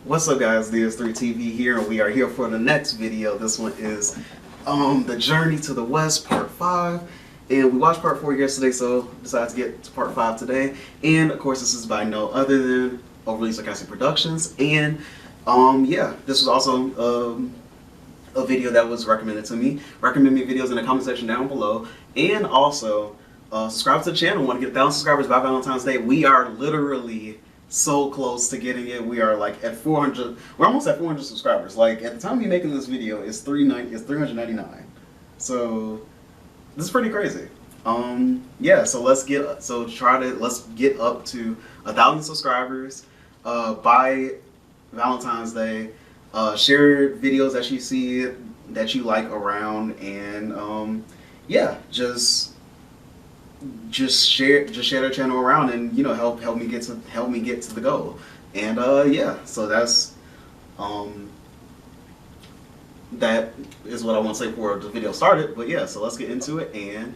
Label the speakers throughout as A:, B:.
A: What's up guys, DS3TV here, and we are here for the next video. This one is The Journey to the West Part 5. And we watched Part 4 yesterday, so decided to get to Part 5 today. And of course this is by no other than Overly Sarcastic Productions. And yeah, this was also a video that was recommended to me. Recommend me videos in the comment section down below. And also subscribe to the channel. Want to get 1,000 subscribers by Valentine's Day. We are literally so close to getting it. We are like at 400. We're almost at 400 subscribers. Like at the time of me making this video, it's 399. So this is pretty crazy. Yeah. So let's get up to 1,000 subscribers by Valentine's Day. Share videos that you see that you like around, and yeah, just share the channel around, and you know, help me get to the goal. And yeah, so that's that is what I want to say before the video started. But yeah, so let's get into it and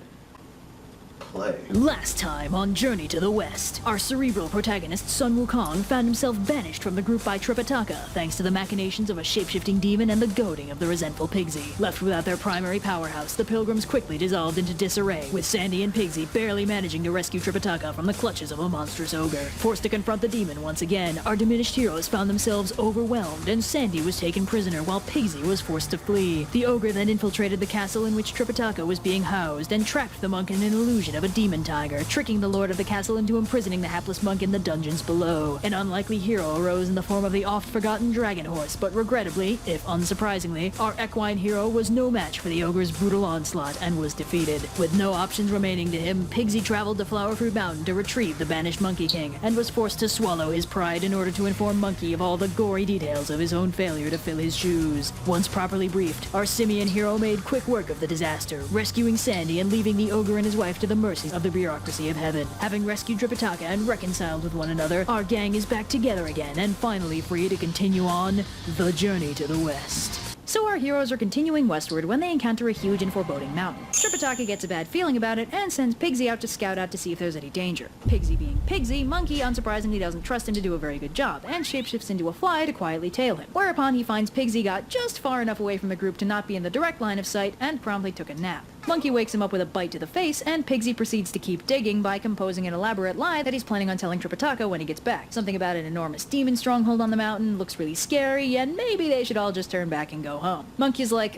A: play.
B: Last time on Journey to the West, our cerebral protagonist Sun Wukong found himself banished from the group by Tripitaka, thanks to the machinations of a shape-shifting demon and the goading of the resentful Pigsy. Left without their primary powerhouse, the pilgrims quickly dissolved into disarray, with Sandy and Pigsy barely managing to rescue Tripitaka from the clutches of a monstrous ogre. Forced to confront the demon once again, our diminished heroes found themselves overwhelmed, and Sandy was taken prisoner while Pigsy was forced to flee. The ogre then infiltrated the castle in which Tripitaka was being housed and trapped the monk in an illusion of a demon tiger, tricking the lord of the castle into imprisoning the hapless monk in the dungeons below. An unlikely hero arose in the form of the oft-forgotten dragon horse, but regrettably, if unsurprisingly, our equine hero was no match for the ogre's brutal onslaught and was defeated. With no options remaining to him, Pigsy traveled to Flowerfruit Mountain to retrieve the banished Monkey King, and was forced to swallow his pride in order to inform Monkey of all the gory details of his own failure to fill his shoes. Once properly briefed, our simian hero made quick work of the disaster, rescuing Sandy and leaving the ogre and his wife to the mercies of the bureaucracy of heaven. Having rescued Tripitaka and reconciled with one another, our gang is back together again and finally free to continue on the journey to the west. So our heroes are continuing westward when they encounter a huge and foreboding mountain. Tripitaka gets a bad feeling about it and sends Pigsy out to scout out to see if there's any danger. Pigsy being Pigsy, Monkey unsurprisingly doesn't trust him to do a very good job and shapeshifts into a fly to quietly tail him. Whereupon he finds Pigsy got just far enough away from the group to not be in the direct line of sight and promptly took a nap. Monkey wakes him up with a bite to the face, and Pigsy proceeds to keep digging by composing an elaborate lie that he's planning on telling Tripitaka when he gets back. Something about an enormous demon stronghold on the mountain, looks really scary, and maybe they should all just turn back and go home. Monkey's like,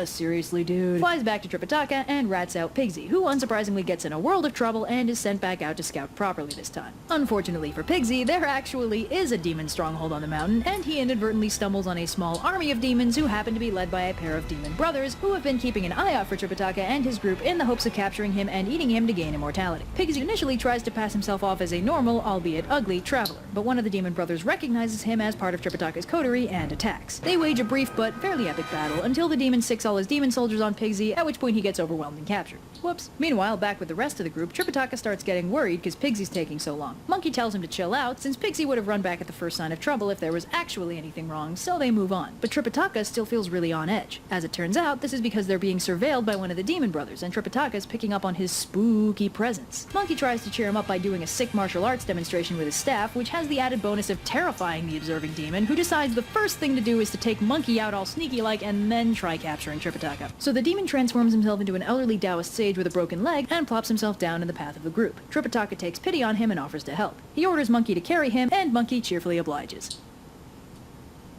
B: seriously dude, flies back to Tripitaka and rats out Pigsy, who unsurprisingly gets in a world of trouble and is sent back out to scout properly this time. Unfortunately for Pigsy, there actually is a demon stronghold on the mountain, and he inadvertently stumbles on a small army of demons who happen to be led by a pair of demon brothers who have been keeping an eye out for Tripitaka and his group in the hopes of capturing him and eating him to gain immortality. Pigsy initially tries to pass himself off as a normal, albeit ugly, traveler, but one of the demon brothers recognizes him as part of Tripitaka's coterie and attacks. They wage a brief but fairly epic battle until the demon sicks all his demon soldiers on Pigsy, at which point he gets overwhelmed and captured. Whoops. Meanwhile, back with the rest of the group, Tripitaka starts getting worried because Pigsy's taking so long. Monkey tells him to chill out, since Pigsy would have run back at the first sign of trouble if there was actually anything wrong, so they move on. But Tripitaka still feels really on edge. As it turns out, this is because they're being surveilled by one of the demon brothers, and Tripitaka's picking up on his spooky presence. Monkey tries to cheer him up by doing a sick martial arts demonstration with his staff, which has the added bonus of terrifying the observing demon, who decides the first thing to do is to take Monkey out all sneaky-like and then try capturing Tripitaka. So the demon transforms himself into an elderly Taoist sage with a broken leg and plops himself down in the path of the group. Tripitaka takes pity on him and offers to help. He orders Monkey to carry him, and Monkey cheerfully obliges.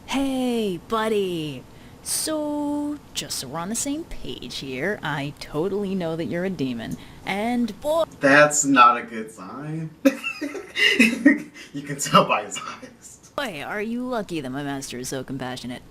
B: Hey, buddy! So, just so we're on the same page here, I totally know that you're a demon, and boy...
A: That's not a good sign. You can tell by his eyes.
B: Boy, are you lucky that my master is so compassionate.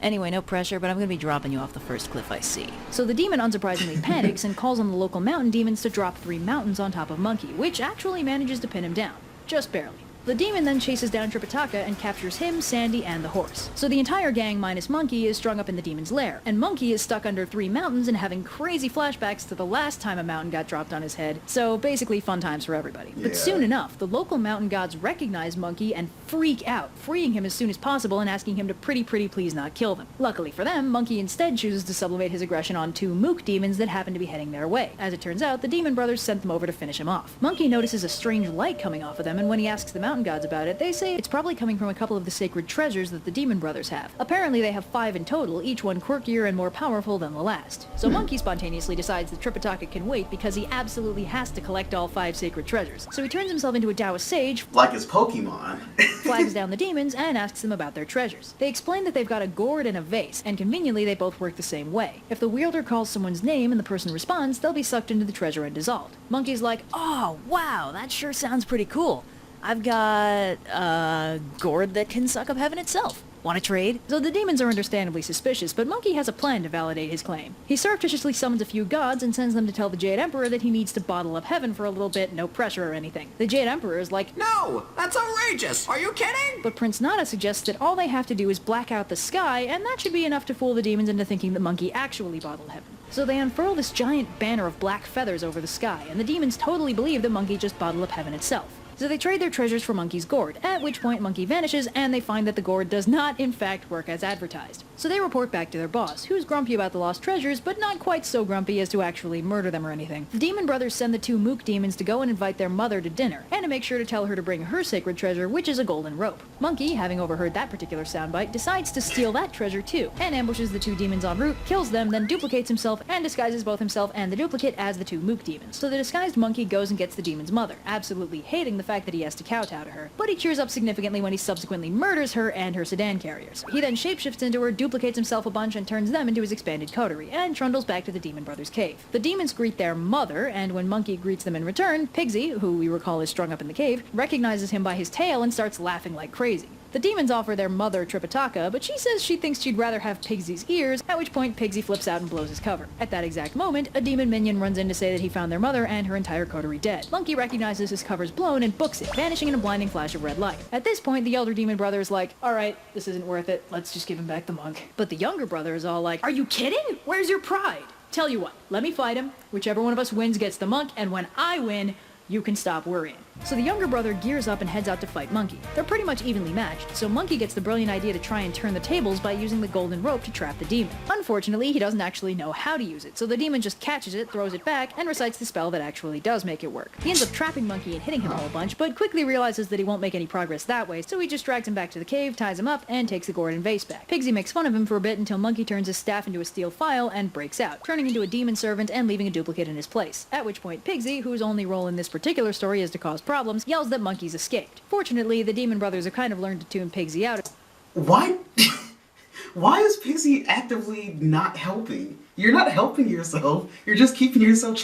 B: Anyway, no pressure, but I'm gonna be dropping you off the first cliff I see. So the demon unsurprisingly panics and calls on the local mountain demons to drop 3 mountains on top of Monkey, which actually manages to pin him down. Just barely. The demon then chases down Tripitaka and captures him, Sandy, and the horse. So the entire gang minus Monkey is strung up in the demon's lair, and Monkey is stuck under 3 mountains and having crazy flashbacks to the last time a mountain got dropped on his head, so basically fun times for everybody. Yeah. But soon enough, the local mountain gods recognize Monkey and freak out, freeing him as soon as possible and asking him to pretty please not kill them. Luckily for them, Monkey instead chooses to sublimate his aggression on 2 mook demons that happen to be heading their way. As it turns out, the demon brothers sent them over to finish him off. Monkey notices a strange light coming off of them, and when he asks them out, mountain gods about it, they say it's probably coming from a couple of the sacred treasures that the Demon Brothers have. Apparently they have 5 in total, each one quirkier and more powerful than the last. So Monkey spontaneously decides that Tripitaka can wait because he absolutely has to collect all 5 sacred treasures. So he turns himself into a Taoist sage,
A: like his Pokemon.
B: flags down the demons, and asks them about their treasures. They explain that they've got a gourd and a vase, and conveniently they both work the same way. If the wielder calls someone's name and the person responds, they'll be sucked into the treasure and dissolved. Monkey's like, oh, wow, that sure sounds pretty cool. I've got a gourd that can suck up heaven itself. Want to trade? So the demons are understandably suspicious, but Monkey has a plan to validate his claim. He surreptitiously summons a few gods and sends them to tell the Jade Emperor that he needs to bottle up heaven for a little bit, no pressure or anything. The Jade Emperor is like,
C: No! That's outrageous! Are you kidding?
B: but Prince Nada suggests that all they have to do is black out the sky, and that should be enough to fool the demons into thinking that Monkey actually bottled heaven. So they unfurl this giant banner of black feathers over the sky, and the demons totally believe that Monkey just bottled up heaven itself. So they trade their treasures for Monkey's gourd, at which point Monkey vanishes and they find that the gourd does not in fact work as advertised. So they report back to their boss, who's grumpy about the lost treasures, but not quite so grumpy as to actually murder them or anything. The Demon Brothers send the 2 Mook demons to go and invite their mother to dinner, and to make sure to tell her to bring her sacred treasure, which is a golden rope. Monkey, having overheard that particular soundbite, decides to steal that treasure too, and ambushes the 2 demons en route, kills them, then duplicates himself, and disguises both himself and the duplicate as the 2 Mook demons. So the disguised Monkey goes and gets the demon's mother, absolutely hating the fact that he has to kowtow to her, but he cheers up significantly when he subsequently murders her and her sedan carriers. He then shapeshifts into her, duplicates himself a bunch, and turns them into his expanded coterie, and trundles back to the Demon Brothers' cave. The demons greet their mother, and when Monkey greets them in return, Pigsy, who we recall is strung up in the cave, recognizes him by his tail and starts laughing like crazy. The demons offer their mother Tripitaka, but she says she thinks she'd rather have Pigsy's ears, at which point Pigsy flips out and blows his cover. At that exact moment, a demon minion runs in to say that he found their mother and her entire coterie dead. Monkey recognizes his cover's blown and books it, vanishing in a blinding flash of red light. At this point, the elder demon brother is like, alright, this isn't worth it, let's just give him back the monk. But the younger brother is all like, are you kidding? Where's your pride? Tell you what, let me fight him, whichever one of us wins gets the monk, and when I win, you can stop worrying. So the younger brother gears up and heads out to fight Monkey. They're pretty much evenly matched, so Monkey gets the brilliant idea to try and turn the tables by using the golden rope to trap the demon. Unfortunately, he doesn't actually know how to use it, so the demon just catches it, throws it back, and recites the spell that actually does make it work. He ends up trapping Monkey and hitting him a whole bunch, but quickly realizes that he won't make any progress that way, so he just drags him back to the cave, ties him up, and takes the gourd and vase back. Pigsy makes fun of him for a bit until Monkey turns his staff into a steel file and breaks out, turning into a demon servant and leaving a duplicate in his place. At which point Pigsy, whose only role in this particular story is to cause problems, yells that Monkey's escaped. Fortunately, the Demon Brothers have kind of learned to tune Pigsy out.
A: Why? Why is Pigsy actively not helping? You're not helping yourself. You're just keeping yourself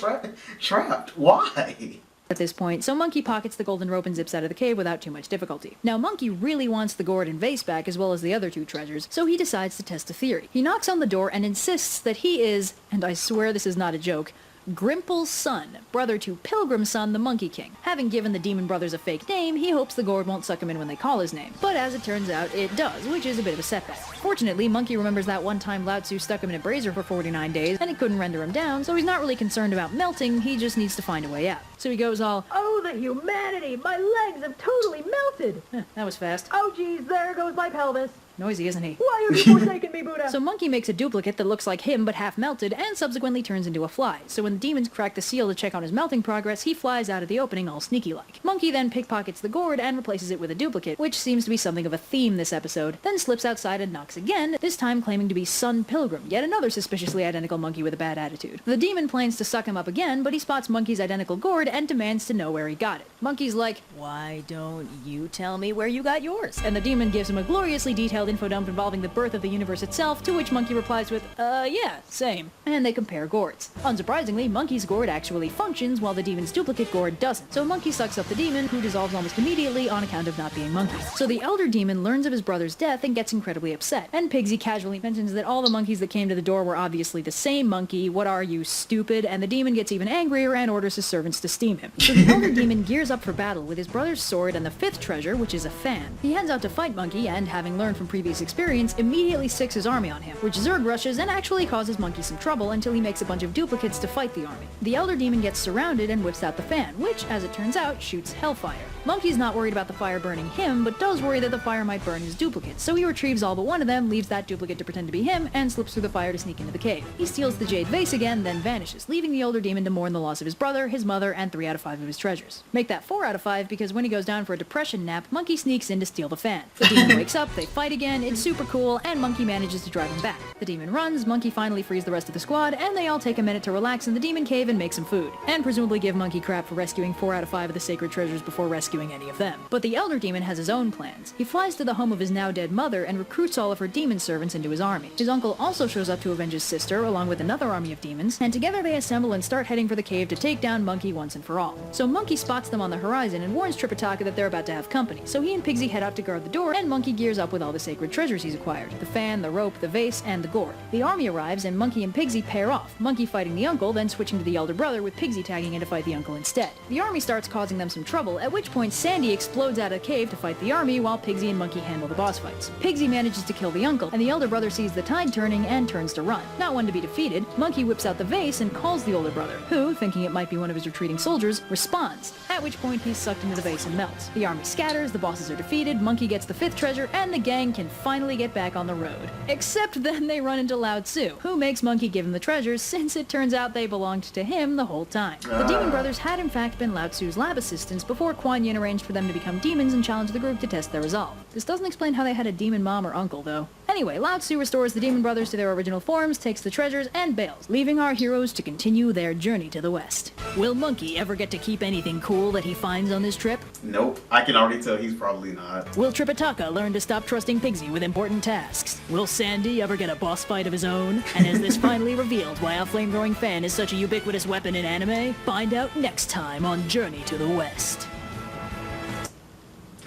A: trapped. Why?
B: At this point, so Monkey pockets the golden rope and zips out of the cave without too much difficulty. Now, Monkey really wants the gourd and vase back as well as the other 2 treasures, so he decides to test a theory. He knocks on the door and insists that he is, and I swear this is not a joke, Grimple's son, brother to Pilgrim's son, the Monkey King. Having given the Demon Brothers a fake name, he hopes the gourd won't suck him in when they call his name. But as it turns out, it does, which is a bit of a setback. Fortunately, Monkey remembers that one time Lao Tzu stuck him in a brazier for 49 days, and it couldn't render him down, so he's not really concerned about melting, he just needs to find a way out. So he goes all, oh, the humanity! My legs have totally melted! That was fast. Oh geez, there goes my pelvis! Noisy, isn't he? Why have you forsaken me, Buddha? So Monkey makes a duplicate that looks like him but half melted and subsequently turns into a fly. So when the demons crack the seal to check on his melting progress, he flies out of the opening all sneaky-like. Monkey then pickpockets the gourd and replaces it with a duplicate, which seems to be something of a theme this episode, then slips outside and knocks again, this time claiming to be Son Pilgrim, yet another suspiciously identical monkey with a bad attitude. The demon plans to suck him up again, but he spots Monkey's identical gourd and demands to know where he got it. Monkey's like, why don't you tell me where you got yours? And the demon gives him a gloriously detailed info dump involving the birth of the universe itself, to which Monkey replies with, yeah, same. And they compare gourds. Unsurprisingly, Monkey's gourd actually functions, while the demon's duplicate gourd doesn't. So Monkey sucks up the demon, who dissolves almost immediately on account of not being Monkey. So the elder demon learns of his brother's death and gets incredibly upset. And Pigsy casually mentions that all the monkeys that came to the door were obviously the same monkey. What are you, stupid? And the demon gets even angrier and orders his servants to steam him. So the elder demon gears up for battle with his brother's sword and the 5th treasure, which is a fan. He heads out to fight Monkey and, having learned from previous experience, immediately sicks his army on him, which Zurg rushes and actually causes Monkey some trouble until he makes a bunch of duplicates to fight the army. The elder demon gets surrounded and whips out the fan, which, as it turns out, shoots hellfire. Monkey's not worried about the fire burning him, but does worry that the fire might burn his duplicates, so he retrieves all but one of them, leaves that duplicate to pretend to be him, and slips through the fire to sneak into the cave. He steals the jade vase again, then vanishes, leaving the elder demon to mourn the loss of his brother, his mother, and 3 out of 5 of his treasures. Make that Yeah, 4 out of 5, because when he goes down for a depression nap, Monkey sneaks in to steal the fan. The demon wakes up, they fight again, it's super cool, and Monkey manages to drive him back. The demon runs, Monkey finally frees the rest of the squad, and they all take a minute to relax in the demon cave and make some food. And presumably give Monkey crap for rescuing 4 out of 5 of the sacred treasures before rescuing any of them. But the Elder Demon has his own plans. He flies to the home of his now dead mother and recruits all of her demon servants into his army. His uncle also shows up to avenge his sister, along with another army of demons, and together they assemble and start heading for the cave to take down Monkey once and for all. So Monkey spots them on the horizon and warns Tripitaka that they're about to have company, so he and Pigsy head out to guard the door, and Monkey gears up with all the sacred treasures he's acquired: the fan, the rope, the vase, and the gourd. The army arrives, and Monkey and Pigsy pair off, Monkey fighting the uncle, then switching to the elder brother, with Pigsy tagging in to fight the uncle instead. The army starts causing them some trouble, at which point Sandy explodes out of the cave to fight the army, while Pigsy and Monkey handle the boss fights. Pigsy manages to kill the uncle, and the elder brother sees the tide turning and turns to run. Not one to be defeated, Monkey whips out the vase and calls the older brother, who, thinking it might be one of his retreating soldiers, responds, at which point he's sucked into the vase and melts. The army scatters, the bosses are defeated, Monkey gets the 5th treasure, and the gang can finally get back on the road. Except then they run into Lao Tzu, who makes Monkey give him the treasures, since it turns out they belonged to him the whole time. The Demon Brothers had in fact been Lao Tzu's lab assistants before Kuan Yin arranged for them to become demons and challenge the group to test their resolve. This doesn't explain how they had a demon mom or uncle, though. Anyway, Lao Tzu restores the Demon Brothers to their original forms, takes the treasures, and bails, leaving our heroes to continue their journey to the west. Will Monkey ever get to keep anything cool that he finds on this trip?
A: Nope. I can already tell he's probably not.
B: Will Tripitaka learn to stop trusting Pigsy with important tasks? Will Sandy ever get a boss fight of his own? And has this finally revealed why a flame-throwing fan is such a ubiquitous weapon in anime? Find out next time on Journey to the West.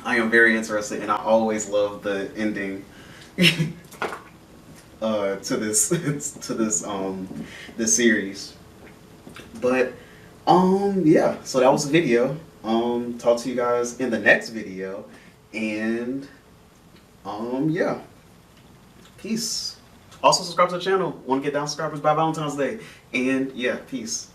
A: I am very interested, and I always love the ending to this this series. But yeah, so that was the video. Talk to you guys in the next video, and yeah, peace. Also subscribe to the channel. Want to get down subscribers by Valentine's Day, and yeah, peace.